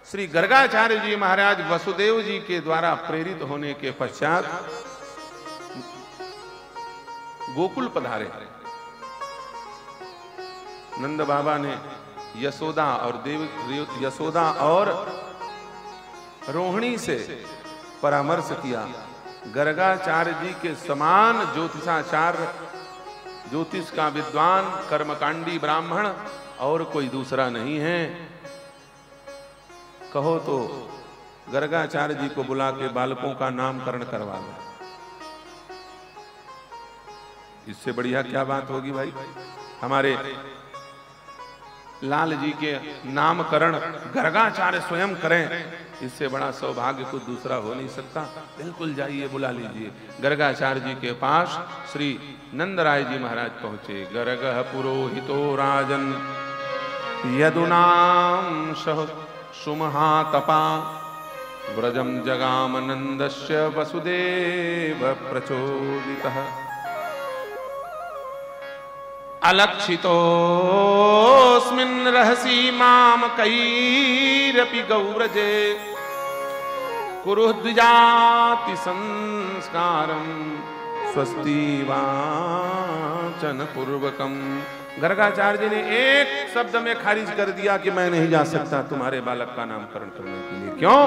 श्री गर्गाचार्य जी महाराज वसुदेव जी के द्वारा प्रेरित होने के पश्चात गोकुल पधारे। नंद बाबा ने यशोदा और रोहिणी से परामर्श किया। गर्गाचार्य जी के समान ज्योतिषाचार्य, ज्योतिष का विद्वान, कर्मकांडी ब्राह्मण और कोई दूसरा नहीं है। कहो तो गर्गाचार्य जी को बुला के बालकों का नामकरण करवा दो। इससे बढ़िया क्या बात होगी भाई? हमारे लाल जी के नामकरण गर्गाचार्य स्वयं करें, इससे बड़ा सौभाग्य कुछ दूसरा हो नहीं सकता। बिल्कुल जाइए, बुला लीजिए। गर्गाचार्य जी के पास श्री नंदराय जी महाराज पहुंचे। गर्गः पुरोहितो राजन यदुनाम सह सुमहातपा व्रजम जगाम नंदस्य वसुदेव प्रचोदितः अलक्षितोऽस्मिन् रहसि मामकैरपि गौरजे कुरु द्विजाति संस्कारं स्वस्ति वाचन पूर्वकम। गर्गाचार्य जी ने एक शब्द में खारिज कर दिया कि मैं नहीं जा सकता तुम्हारे बालक का नामकरण करने के लिए। क्यों?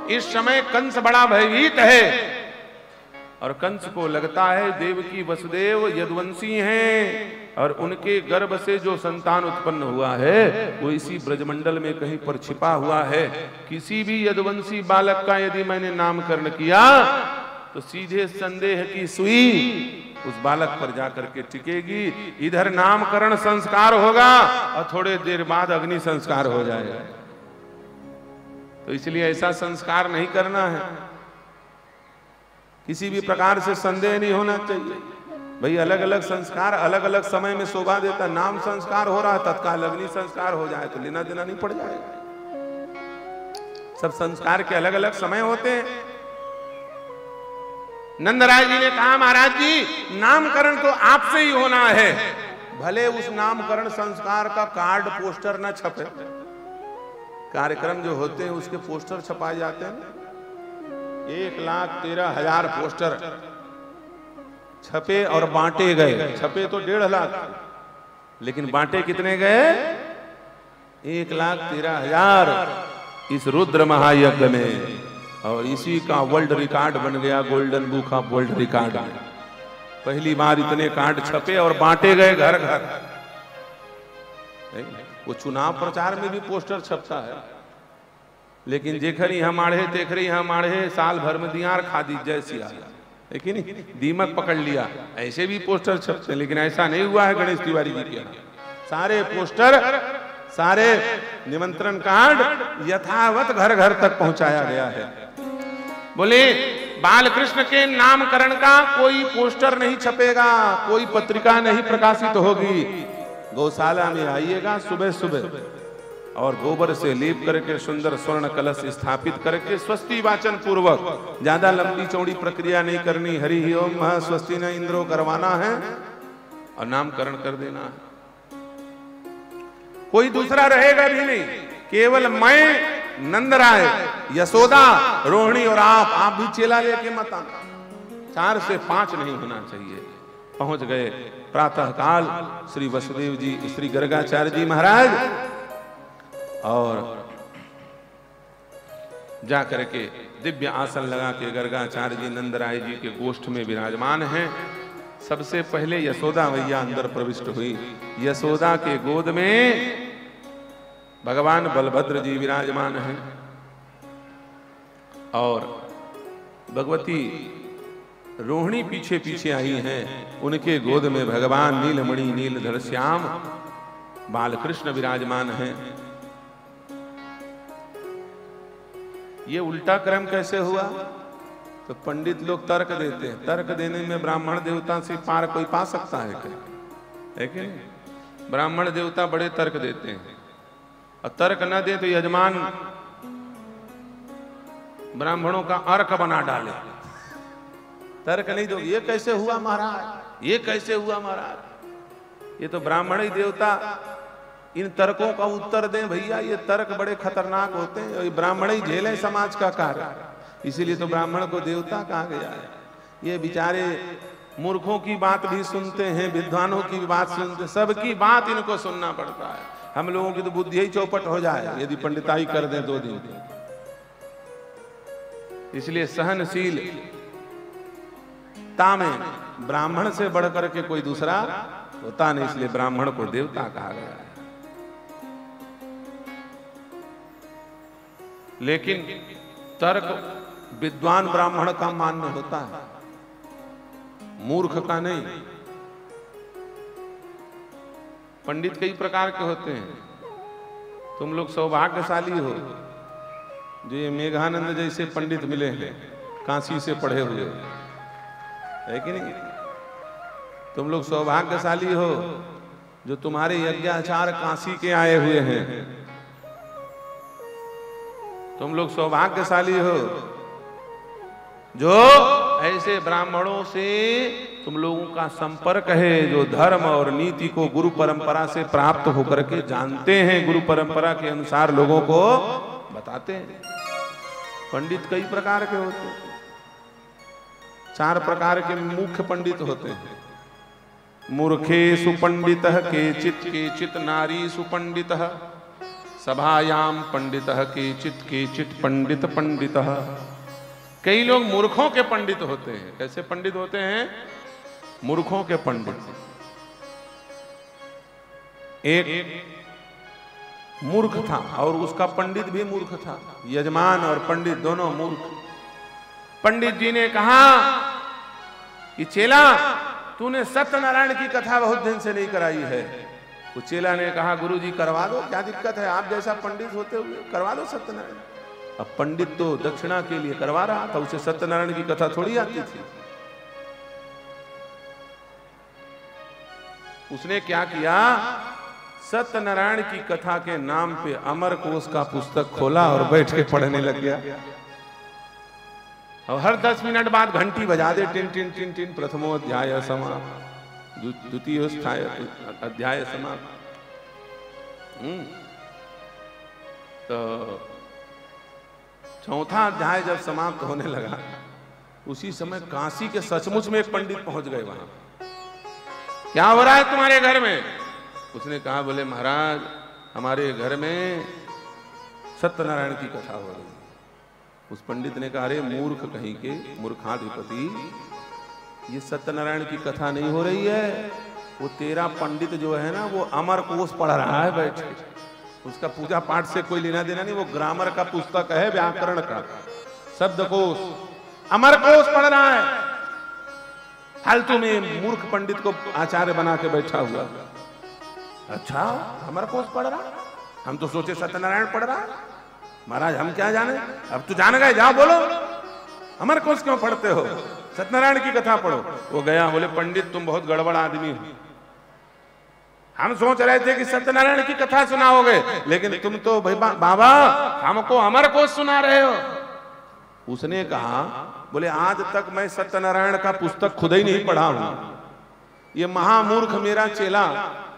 इस समय कंस बड़ा भयभीत है और कंस को लगता है देवकी वसुदेव यदुवंशी हैं और उनके गर्भ से जो संतान उत्पन्न हुआ है वो इसी ब्रजमंडल में कहीं पर छिपा हुआ है। किसी भी यदुवंशी बालक का यदि मैंने नामकरण किया तो सीधे संदेह की सुई उस बालक पर जाकर के टिकेगी। इधर नामकरण संस्कार होगा और थोड़े देर बाद अग्नि संस्कार हो जाएगा। तो इसलिए ऐसा संस्कार नहीं करना है। किसी भी प्रकार से संदेह नहीं होना चाहिए भाई। अलग अलग संस्कार अलग अलग समय में शोभा देता। नाम संस्कार हो रहा है, तत्काल अग्नि संस्कार हो जाए तो लेना देना नहीं पड़ जाएगा। सब संस्कार के अलग अलग समय होते हैं। नंदराय जी ने कहा महाराज जी नामकरण तो आपसे ही होना है। भले उस नामकरण संस्कार का कार्ड पोस्टर न छपे, कार्यक्रम जो होते हैं उसके पोस्टर छपाए जाते हैं। 1,13,000 पोस्टर छपे और बांटे गए। छपे तो 1.5 लाख, लेकिन बांटे कितने गए? 1,13,000 इस रुद्र महायज्ञ में। और इसी का वर्ल्ड रिकॉर्ड बन गया golden book of world record में। पहली बार इतने कार्ड छपे और बांटे गए घर घर। वो चुनाव प्रचार में भी पोस्टर छपता है, लेकिन जेखरी हमारे तेखरी हमारे साल भर में दियार खादी जैसी आया, लेकिन दीमक पकड़ लिया। ऐसे भी पोस्टर छपते हैं, लेकिन ऐसा नहीं हुआ है गणेश तिवारी जी के। सारे पोस्टर, सारे निमंत्रण कार्ड यथावत घर घर तक पहुंचाया गया है। बोले बालकृष्ण के नामकरण का कोई पोस्टर नहीं छपेगा, कोई पत्रिका नहीं प्रकाशित होगी। गौशाला में आइएगा सुबह सुबह और गोबर से लीप करके सुंदर स्वर्ण कलश स्थापित करके स्वस्ति वाचन पूर्वक, ज्यादा लंबी चौड़ी प्रक्रिया नहीं करनी, हरि ओम महा स्वस्ति न इंद्रो करवाना है और नामकरण कर देना है। कोई दूसरा रहेगा भी नहीं, केवल मैं, नंदराय, यशोदा, रोहिणी और आप भी चेला लेके मत आना। 4 से 5 नहीं होना चाहिए। पहुंच गए प्रातः काल श्री वसुदेव जी, श्री गर्गाचार्य जी महाराज, और जाकर के दिव्य आसन लगा के गर्गाचार्य जी नंदराय जी के गोष्ठ में विराजमान हैं। सबसे पहले यशोदा मैया अंदर प्रविष्ट हुई। यशोदा के गोद में भगवान बलभद्र जी विराजमान हैं और भगवती रोहिणी पीछे पीछे आई हैं। उनके गोद में भगवान नीलमणि नीलधर श्याम बालकृष्ण विराजमान हैं। ये उल्टा क्रम कैसे हुआ? तो पंडित लोग तर्क देते हैं। तर्क देने में ब्राह्मण देवता से पार कोई पा सकता है क्या? है कि नहीं? ब्राह्मण देवता बड़े तर्क देते हैं, और तर्क न दे तो यजमान ब्राह्मणों का अर्क बना डाले। तर्क नहीं दो, ये कैसे हुआ महाराज, ये कैसे हुआ महाराज, ये तो ब्राह्मण ही देवता इन तर्कों का उत्तर दें भैया, ये तर्क बड़े खतरनाक होते हैं, ये ब्राह्मण ही झेले समाज का कार्य, इसीलिए तो ब्राह्मण को देवता कहा गया है। ये बेचारे मूर्खों की बात भी सुनते हैं, विद्वानों की भी बात सुनते, सबकी बात इनको सुनना पड़ता है। हम लोगों की तो बुद्धि ही चौपट हो जाए यदि पंडिताई कर दें 2 दिन। इसलिए सहनशीलता में ब्राह्मण से बढ़कर के कोई दूसरा होता नहीं, इसलिए ब्राह्मण को देवता कहा गया है। लेकिन तर्क विद्वान ब्राह्मण का मान्य होता है, मूर्ख का नहीं। पंडित कई प्रकार के होते हैं, तुम लोग सौभाग्यशाली हो जो ये मेघानंद जैसे पंडित मिले हैं, काशी से पढ़े हुए, है कि नहीं? तुम लोग सौभाग्यशाली हो जो तुम्हारे यज्ञाचार काशी के आए हुए हैं। तुम लोग सौभाग्यशाली हो जो ऐसे ब्राह्मणों से तुम लोगों का संपर्क है, जो धर्म और नीति को गुरु परंपरा से प्राप्त होकर के जानते हैं, गुरु परंपरा के अनुसार लोगों को बताते हैं। पंडित कई प्रकार के होते हैं, 4 प्रकार के मुख्य पंडित होते हैं। मूर्खे सुपंडितः केचित् नारी सुपंडितः, सभायाम पंडितः केचित् पंडित पंडितः। कई लोग मूर्खों के पंडित होते हैं। कैसे पंडित होते हैं? मूर्खों के पंडित। एक मूर्ख था और उसका पंडित भी मूर्ख था, यजमान और पंडित दोनों मूर्ख। पंडित जी ने कहा कि चेला, तूने सत्यनारायण की कथा बहुत दिन से नहीं कराई है। तो चेला ने कहा, गुरु जी करवा दो, क्या दिक्कत है, आप जैसा पंडित होते हुए करवा दो सत्यनारायण। अब पंडित तो दक्षिणा के लिए करवा रहा था, उसे सत्यनारायण की कथा थोड़ी आती थी। उसने क्या किया, सत्यनारायण की कथा के नाम पे अमरकोश का पुस्तक खोला और बैठ के पढ़ने लग गया। और हर 10 मिनट बाद घंटी बजा दे, टिन टिन टिन टिन, प्रथमो अध्याय समाप्त, द्वितीय अध्याय समाप्त। तो चौथा अध्याय जब समाप्त होने लगा, उसी समय काशी के सचमुच में एक पंडित पहुंच गए वहां। क्या हो रहा है तुम्हारे घर में? उसने कहा, बोले महाराज, हमारे घर में सत्यनारायण की कथा हो रही है। उस पंडित ने कहा, अरे मूर्ख कहीं के, मूर्खाधिपति, ये सत्यनारायण की कथा नहीं हो रही है। वो तेरा पंडित जो है ना, वो अमरकोश पढ़ रहा है बैठ के। उसका पूजा पाठ से कोई लेना देना नहीं, वो ग्रामर का पुस्तक है, व्याकरण का, शब्दकोश, अमरकोश पढ़ रहा है। फालतू में मूर्ख पंडित को आचार्य बना के बैठा हुआ। अच्छा, अमरकोश पढ़ रहा, हम तो सोचे सत्यनारायण पढ़ रहा। महाराज हम क्या जाने, अब तो जान गए, जाओ बोलो अमरकोश क्यों पढ़ते हो, सत्यनारायण की कथा पढ़ो। वो गया, बोले पंडित तुम बहुत गड़बड़ आदमी हो, हम सोच रहे थे कि सत्यनारायण की कथा सुनाओगे, लेकिन तुम तो भाई बाबा हमको अमरकोश सुना रहे हो। उसने कहा, बोले आज तक मैं सत्यनारायण का पुस्तक खुद ही नहीं पढ़ा हूं, ये महामूर्ख मेरा चेला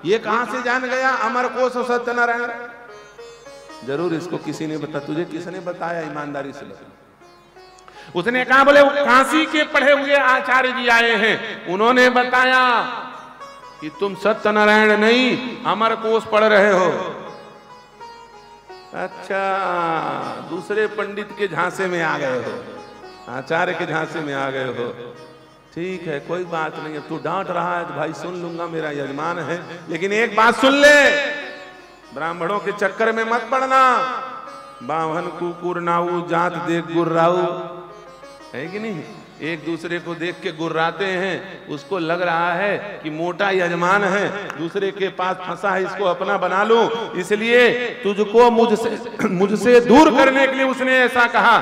ये कहां से जान गया अमरकोश और सत्यनारायण। जरूर इसको किसी ने बताया। तुझे किसने बताया? ईमानदारी से बता। उसने कहा, बोले काशी के पढ़े हुए आचार्य जी आए हैं, उन्होंने बताया कि तुम सत्यनारायण नहीं अमरकोश पढ़ रहे हो। अच्छा, दूसरे पंडित के झांसे में आ गए हो, आचार्य के झांसे में आ गए हो। ठीक है, कोई बात नहीं है, तू डांट रहा है तो भाई सुन लूंगा, मेरा यजमान है। लेकिन एक बात सुन ले, ब्राह्मणों के चक्कर में मत पड़ना। बावन कुकुर नाऊ जात देख गुर्राऊ, है कि नहीं? एक दूसरे को देख के गुर्राते हैं, उसको लग रहा है कि मोटा यजमान है, दूसरे के पास फंसा है, इसको अपना बना लूं, इसलिए तुझको मुझसे दूर करने के लिए उसने ऐसा कहा।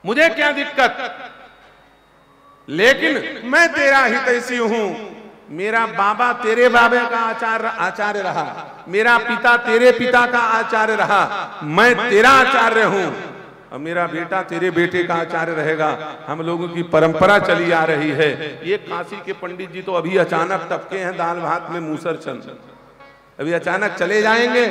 मुझे क्या दिक्कत, लेकिन मैं तेरा हितैषी हूं। मेरा बाबा तेरे बाबे का आचार्य रहा, मेरा पिता तेरे पिता का आचार्य रहा, मैं तेरा आचार्य हूं और मेरा बेटा तेरे बेटे का आचार्य रहेगा। हम लोगों की परंपरा चली आ रही है। ये काशी के पंडित जी तो अभी अचानक टपके हैं दाल भात में मूसर चंद। अभी अचानक चले जाएंगे,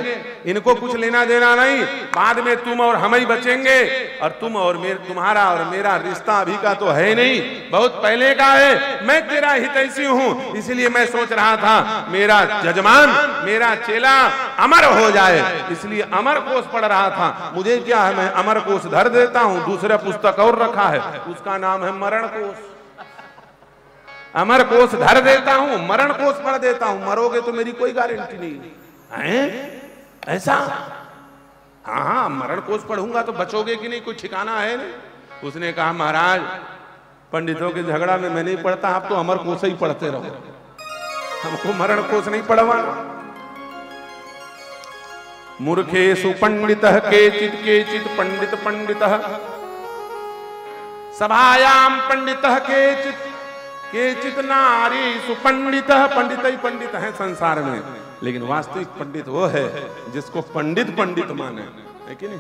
इनको कुछ लेना देना नहीं, बाद में तुम और हम ही बचेंगे, और तुम और तुम्हारा और मेरा रिश्ता अभी का तो है नहीं, बहुत पहले का है। मैं तेरा हितैषी हूं, इसलिए मैं सोच रहा था मेरा जजमान, मेरा चेला अमर हो जाए, इसलिए अमर कोश पढ़ रहा था। मुझे क्या है, मैं अमर कोश धर देता हूं, दूसरा पुस्तक और रखा है, उसका नाम है मरण कोश। अमर कोश धर देता हूं, मरण कोश पढ़ देता हूं, मरोगे तो मेरी कोई गारंटी नहीं है। ऐसा? हाँ, मरण कोश पढ़ूंगा तो बचोगे कि नहीं, कोई ठिकाना है नहीं। उसने कहा महाराज, पंडितों के झगड़ा में मैं नहीं पढ़ता, आप तो अमर कोश ही पढ़ते रहो, हमको मरण कोश नहीं पढ़वाना। मूर्खेषु पंडितः केचित् पंडित पंडितः, सभायाम पंडितः केचित् नारीषु पंडितः। पंडित ही पंडित है संसार में, लेकिन वास्तविक पंडित वो है जिसको पंडित पंडित माने, है कि नहीं?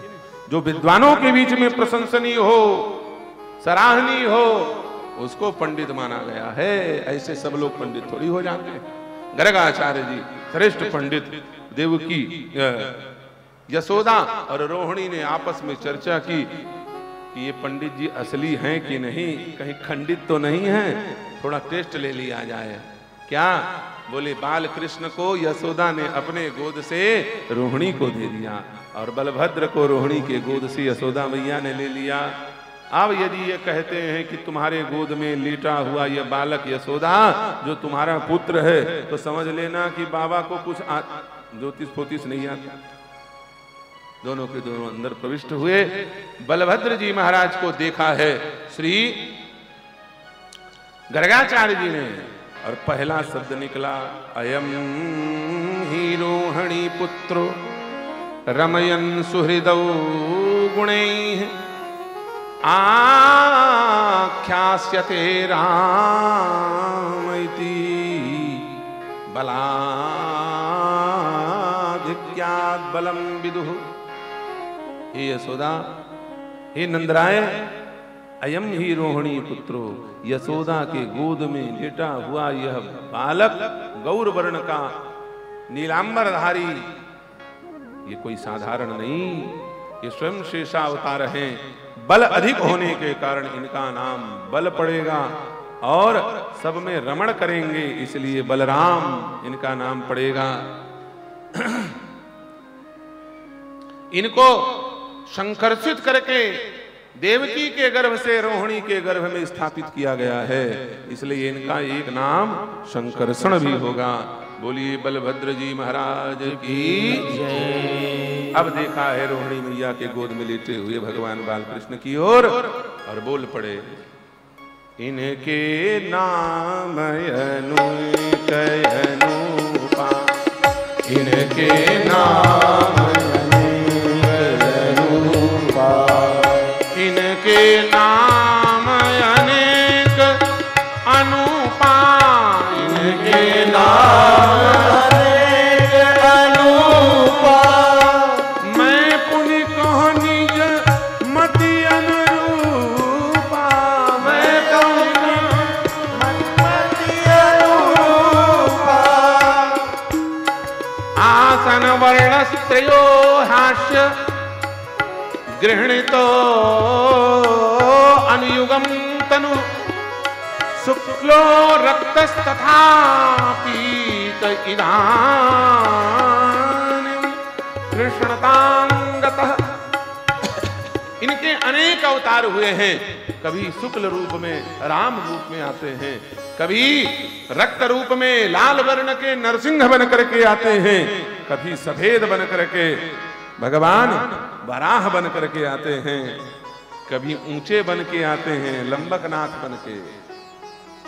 जो विद्वानों के बीच में प्रशंसनीय हो, सराहनीय हो, उसको पंडित माना गया है। ऐसे सब लोग पंडित थोड़ी हो जाते हैं। गर्गाचार्य जी श्रेष्ठ पंडित, देवकी यशोदा और रोहिणी ने आपस में चर्चा की कि ये पंडित जी असली हैं कि नहीं, कहीं खंडित तो नहीं है, थोड़ा टेस्ट ले लिया जाए। क्या बोले? बाल कृष्ण को यशोदा ने अपने गोद से रोहिणी को दे दिया, और बलभद्र को रोहिणी के गोद से यशोदा मैया ने ले लिया। अब यदि ये कहते हैं कि तुम्हारे गोद में लेटा हुआ यह बालक यशोदा जो तुम्हारा पुत्र है, तो समझ लेना कि बाबा को कुछ ज्योतिष फोतिष नहीं आता। दोनों के दोनों अंदर प्रविष्ट हुए। बलभद्र जी महाराज को देखा है श्री गर्गाचार्य जी ने, और पहला शब्द निकला, अयम ही रोहिणी पुत्रो रमयन सुहृदौ गुणैः आख्यास्यते राम इति बलाधिक्यात् बलम विदुः। हे यशोदा, हे नंदराय, अयम ही रोहिणी पुत्रो, यशोदा के गोद में लेटा हुआ यह बालक गौर वर्ण का नीलांबरधारी, ये कोई साधारण नहीं, ये स्वयं शेषावतार हैं। बल अधिक होने के कारण इनका नाम बल पड़ेगा, और सब में रमण करेंगे, इसलिए बलराम इनका नाम पड़ेगा। इनको संकर्षित करके देवकी के गर्भ से रोहिणी के गर्भ में स्थापित किया गया है, इसलिए इनका एक नाम संकर्षण भी होगा। बोलिए बलभद्र जी महाराज की जय। अब देखा है रोहिणी मैया के गोद में लेटे हुए भगवान बालकृष्ण की ओर, और बोल पड़े, इनके नाम अनूपा, इनके नाम इनके नाम अनेक अनूपा, इनके नाम अनेक अनूपा। मैं पुनि कहूं निज मति अनुरूपा, मैं कहूं मति अनुरूपा। आसन वर्णस्त्रयो हास्य गृहणितो अनुयुगम तनु शुक्लो रक्तस्तथा पीत इदानीं कृष्णतांगतः। इनके अनेक अवतार हुए हैं, कभी शुक्ल रूप में राम रूप में आते हैं, कभी रक्त रूप में लाल वर्ण के नरसिंह बन करके आते हैं, कभी सफेद बन करके भगवान वराह बन करके आते हैं, कभी ऊंचे बन के आते हैं लंबकनाथ बन के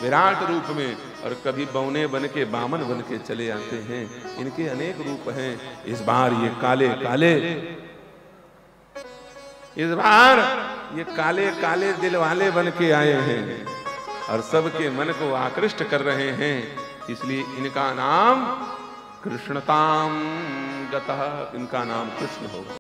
विराट रूप में, और कभी बौने बन के बामन बन के चले आते हैं। इनके अनेक रूप हैं। इस बार ये काले काले, इस बार ये काले काले दिल वाले बन के आए हैं, और सबके मन को आकृष्ट कर रहे हैं, इसलिए इनका नाम कृष्णताम गतः, इनका नाम कृष्ण होगा।